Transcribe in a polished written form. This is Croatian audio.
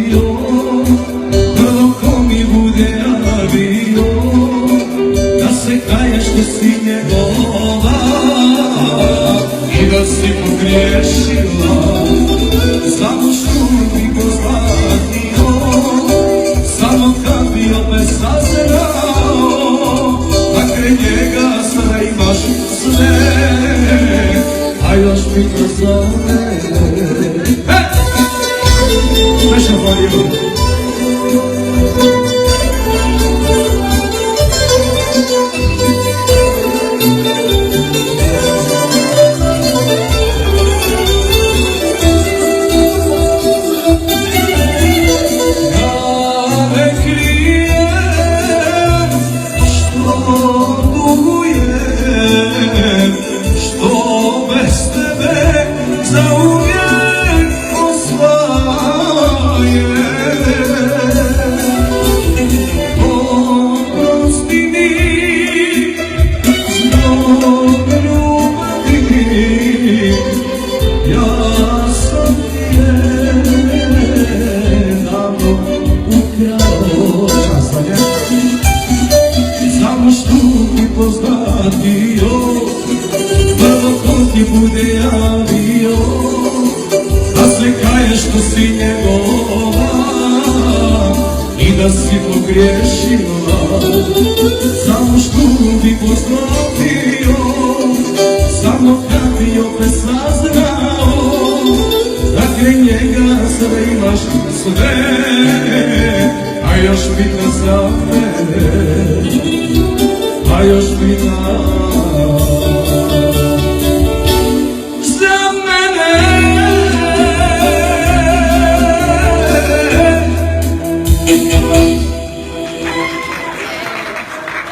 radio, prvo ko mi bude javio, da se kaješ da si njegova i da si pogriješila. Samo što bi pozlatio, samo kad bi opet sazrao, da kraj njega sada imaš sve, a još mi to zove. Special for you. Prvo ko ti bude javio, da se kaješ što si njegova i da si pogriješila. Samo što bi pozlatio, samo kad bi opet saznao, da kraj njega sada imaš sve, a još bitno za mene, a još bitno